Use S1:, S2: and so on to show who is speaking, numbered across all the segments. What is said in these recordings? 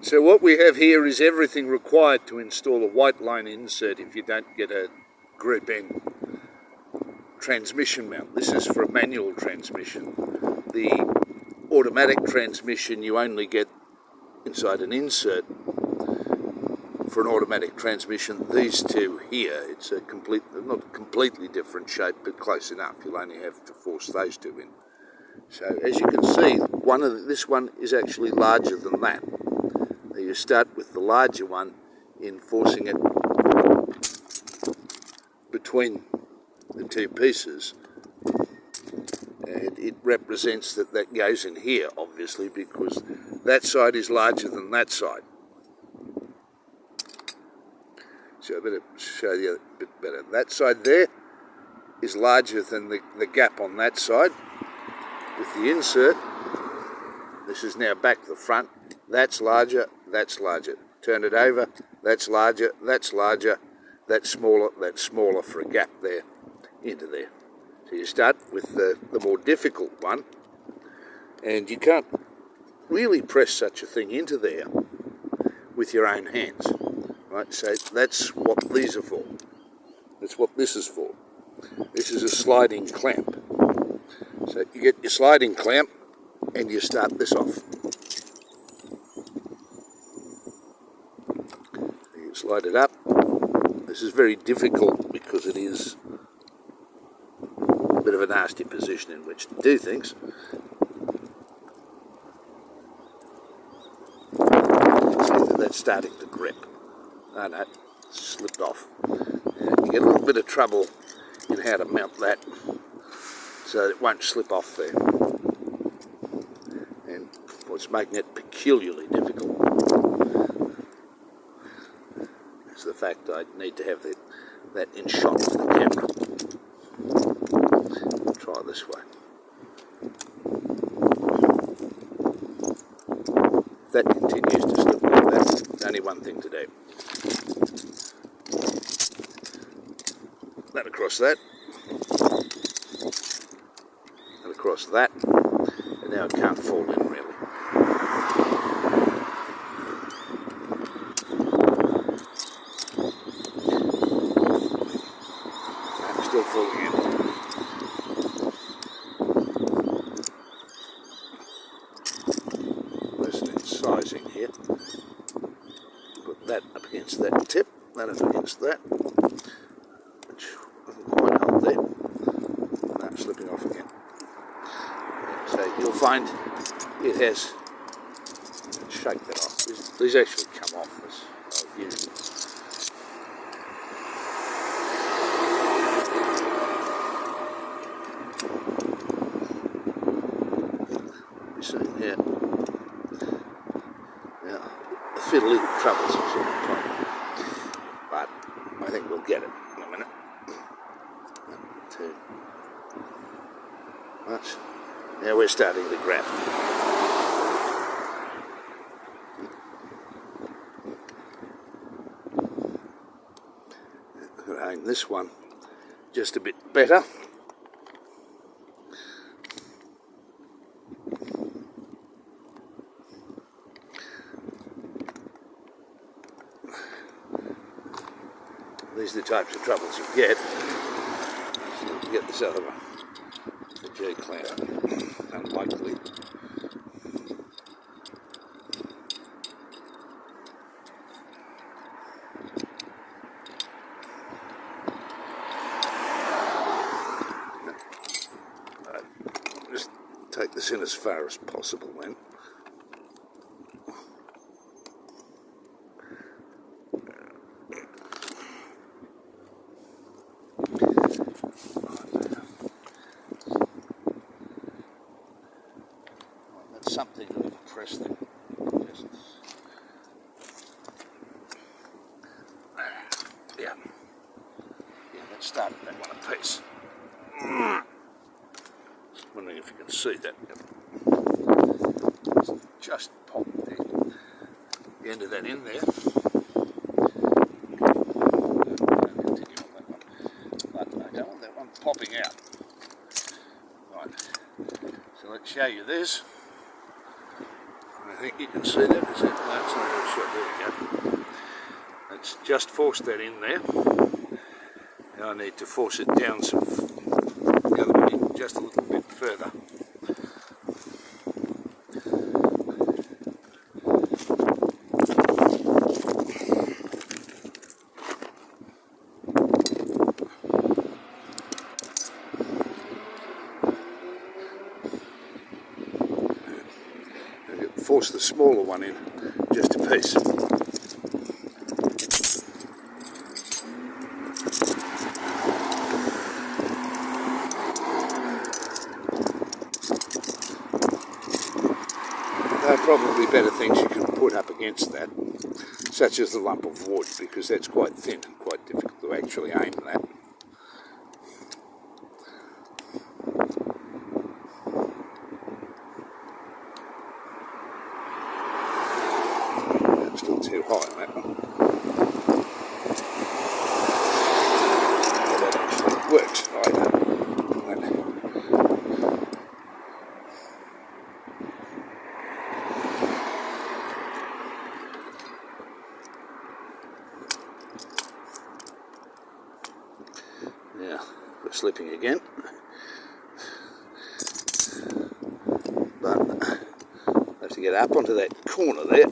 S1: So what we have here is everything required to install a Whiteline insert if you don't get a group N transmission mount. This is for a manual transmission. The automatic transmission you only get inside an insert for an automatic transmission. These two here, it's a not a completely different shape, but close enough. You'll only have to force those two in. So as you can see, this one is actually larger than that. You start with the larger one in forcing it between the two pieces, and it represents that goes in here, obviously, because that side is larger than that side. So I better show you a bit better. That side there is larger than the gap on that side. With the insert, this is now back to the front. That's larger, that's larger. Turn it over, that's larger, that's larger, that's smaller for a gap there into there. So you start with the more difficult one, and you can't really press such a thing into there with your own hands, right? So that's what these are for. That's what this is for. This is a sliding clamp. So you get your sliding clamp and you start this off. You slide it up. This is very difficult because it is a bit of a nasty position in which to do things. See, that's starting to grip. Oh no, slipped off. You get a little bit of trouble in how to mount that so that it won't slip off there. And what's making it peculiarly difficult is the fact I need to have that in shot of the camera. Try this way. If that continues to slip off, that's only one thing to do. That across that. Across that, and now it can't fall in really. I'm still falling in. Listen in sizing here. Put that up against that tip, that up against that, which doesn't quite hold there. Now it's slipping off again. So you'll find it has, shake that off, these actually come off as usual. You see here, now the fiddle is troublesome sort of time, but I think we'll get it in a minute. 1, 2, much. Now we're starting to grab. I'm going to aim this one just a bit better. These are the types of troubles you get. So you get this other one. The J-clamp, unlikely. Just take this in as far as possible then. Something to press them. Yeah, that started that one apiece. Just wondering if you can see that. Just pop the end of that in there. Continue on that one. But I don't want that one popping out. Right. So let's show you this. I think you can see that. Is it? No, it's not really shot. There we go. Let's just force that in there. Now I need to force it down some the other way, just a little bit further. Force the smaller one in just a piece. There are probably better things you can put up against that, such as the lump of wood, because that's quite thin and quite difficult to actually aim that. Still too high on that one. But that actually works either. Now we're slipping again, but I have to get up onto that corner there.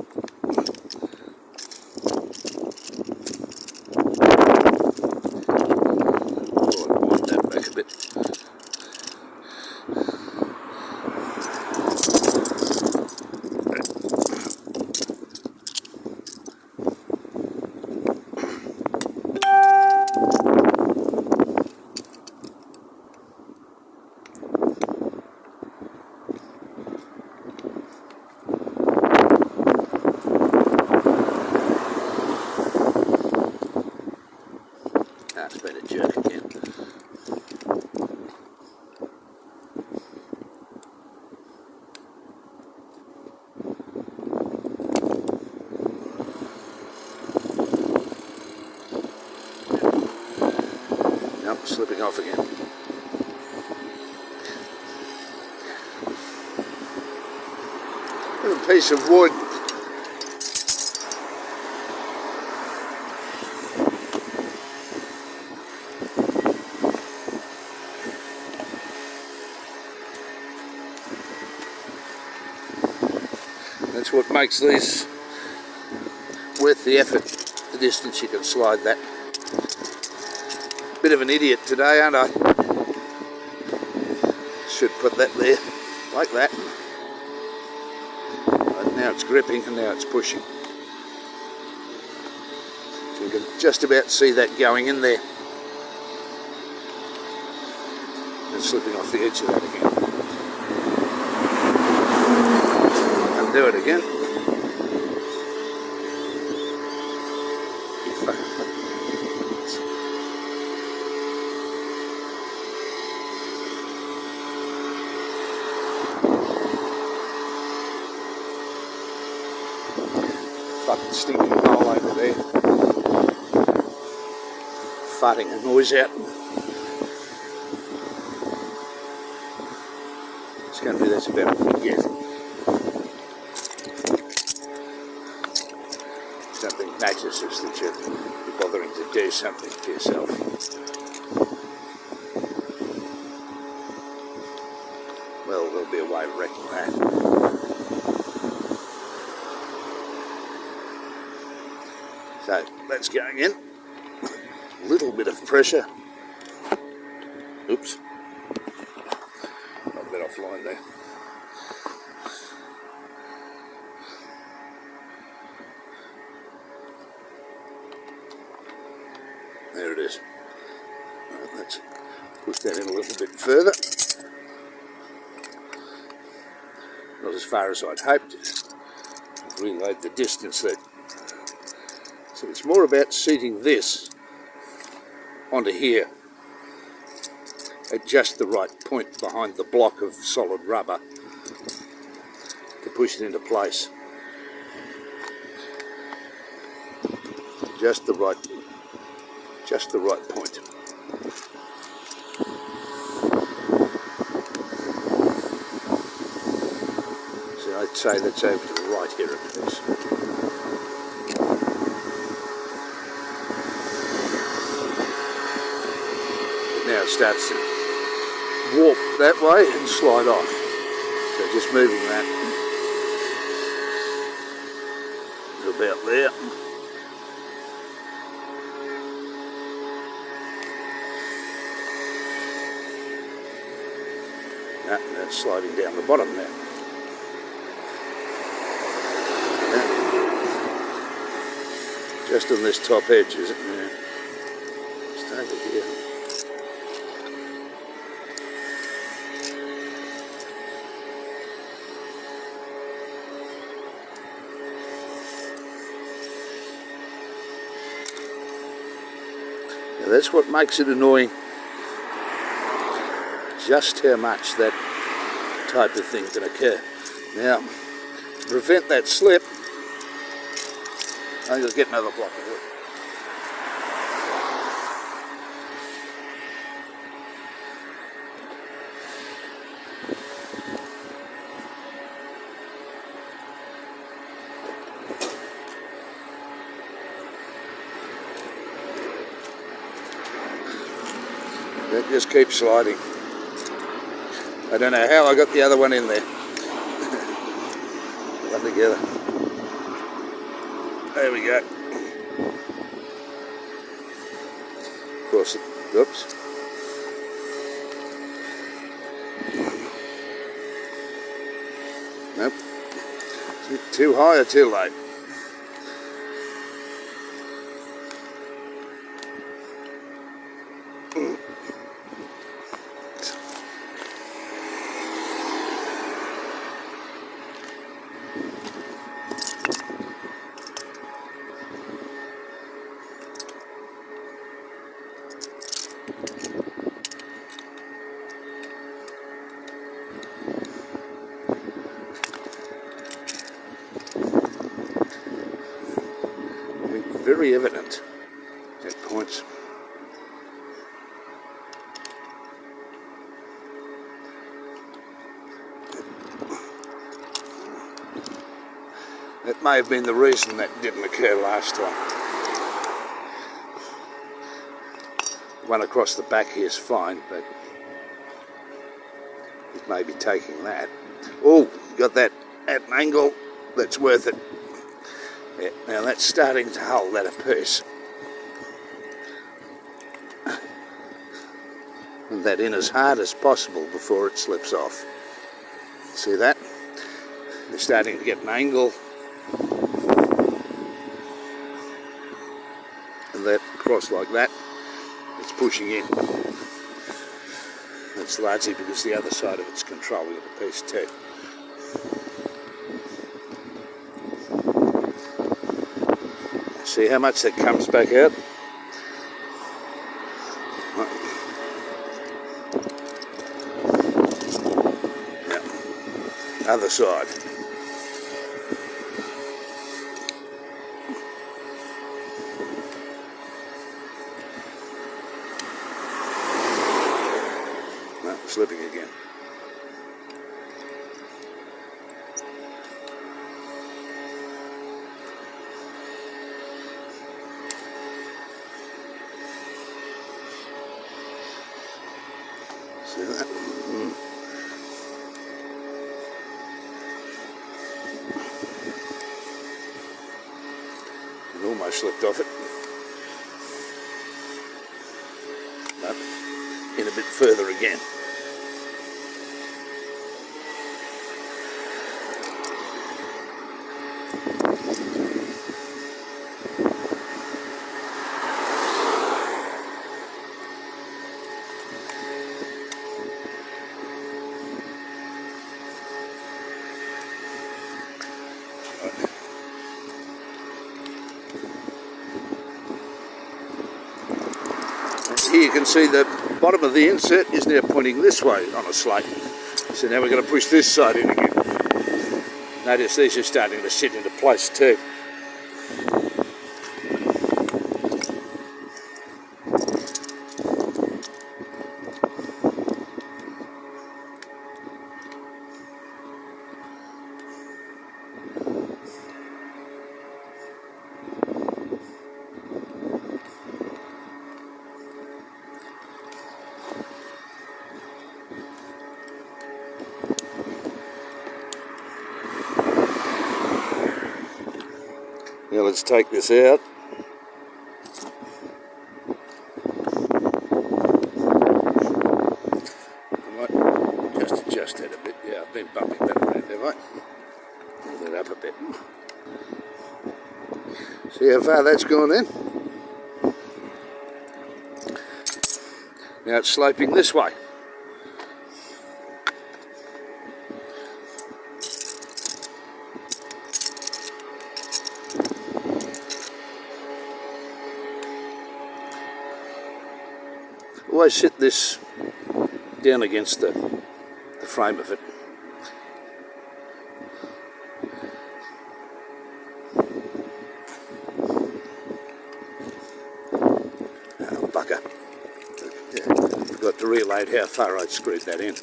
S1: It's been a jerk again. Nope, slipping off again. Little piece of wood. That's what makes these worth the effort, the distance you can slide that. Bit of an idiot today, aren't I? Should put that there, like that. But now it's gripping and now it's pushing. So you can just about see that going in there. And slipping off the edge of that again. Do it again. Fucking stinking hole over there. Farting a noise out. It's going to do that's about what we get. Something matters is that you're bothering to do something for yourself. Well, there'll be a way of wrecking that. So that's going in. A little bit of pressure. Oops. Got a bit offline there. There it is. Right, let's push that in a little bit further. Not as far as I'd hoped. Reload the distance there. So it's more about seating this onto here at just the right point behind the block of solid rubber to push it into place. Just the right point. So I I'd say that's over to the right here a piece. Now it starts to warp that way and slide off. So just moving that to about there. That's sliding down the bottom there. Just on this top edge, is it? Yeah. Just over here. Now that's what makes it annoying. Just how much that type of thing can occur. Now, to prevent that slip, I'm going to get another block of wood. That just keeps sliding. I don't know how I got the other one in there. One together. There we go. Of course, oops. Nope. Is it too high or too low? Very evident at points. That may have been the reason that didn't occur last time. One across the back here is fine, but it may be taking that. Oh, got that at an angle that's worth it. Yeah, now that's starting to hold that a piece. And that in as hard as possible before it slips off. See that? They're starting to get an angle. And that across like that, it's pushing in. That's largely because the other side of it's controlling the piece too. See how much that comes back out? Yeah. Other side. No, slipping again. See that? It almost slipped off it. But in a bit further again. Here you can see the bottom of the insert is now pointing this way on a slate. So now we're going to push this side in again. Notice these are starting to sit into place too. Now let's take this out. I might just adjust that a bit. Yeah, I've been bumping that around, have I? Pull that up a bit. See how far that's gone in? Now it's sloping this way. Always sit this down against the frame of it. Oh, bugger. Yeah, forgot to reload how far I'd screwed that in.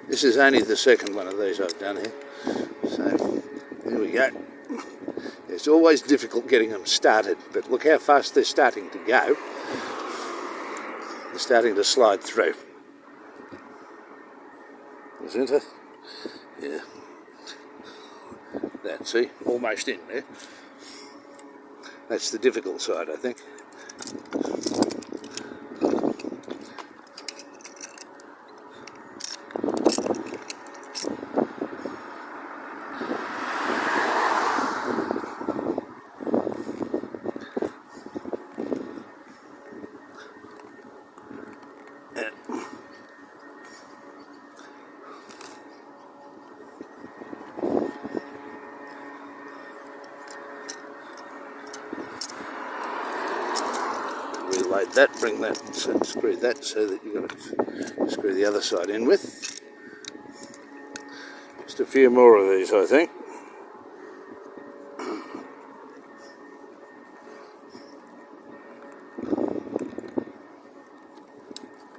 S1: This is only the second one of these I've done here. So, here we go. It's always difficult getting them started, but look how fast they're starting to go. They're starting to slide through. Isn't it? Yeah. That's, see, almost in there. That's the difficult side, I think. Reload that, bring that, so screw that so that you've got to screw the other side in with. Just a few more of these, I think.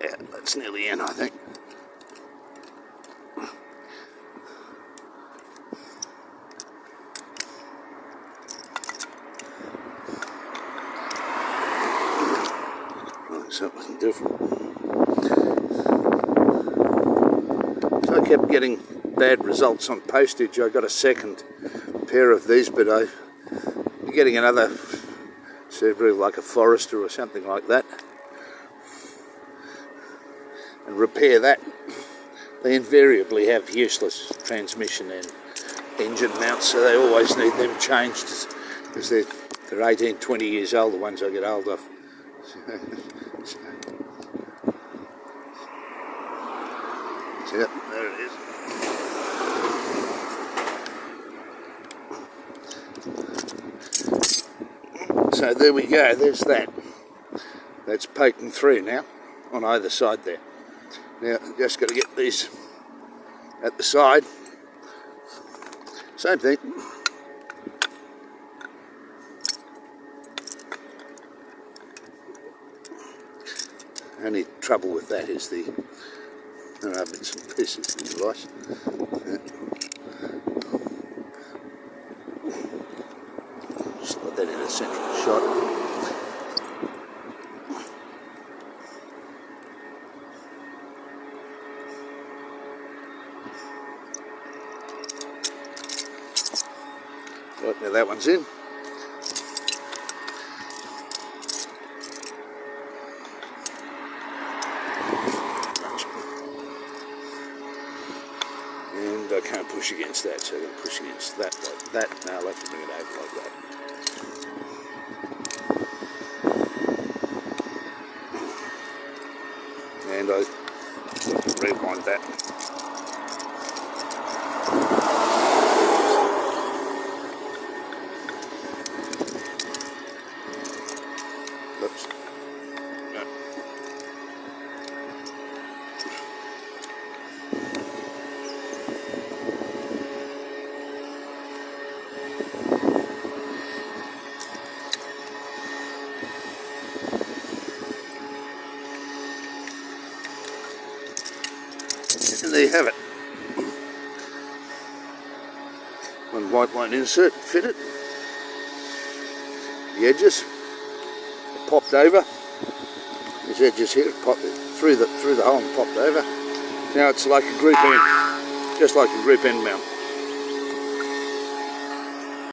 S1: Yeah, that's nearly in, I think. Something different. So I kept getting bad results on postage. I got a second pair of these, but I'm getting another Subaru, like a Forester or something like that, and repair that. They invariably have useless transmission and engine mounts, so they always need them changed because they're 18, 20 years old, the ones I get hold of. Yep, there it is. So there we go, there's that. That's poking through now on either side there. Now, just got to get these at the side. Same thing. Only trouble with that is the bits and pieces of the device. Just put that in a central shot. Right, now that one's in. And I can't push against that, so I'm going to push against that like that. Now I'll have to bring it over like that. And I rewind that. Oops. No. And there you have it. One Whiteline insert fitted. The edges are popped over. These edges here popped through the hole and popped over. Now it's like a group end, just like a group end mount.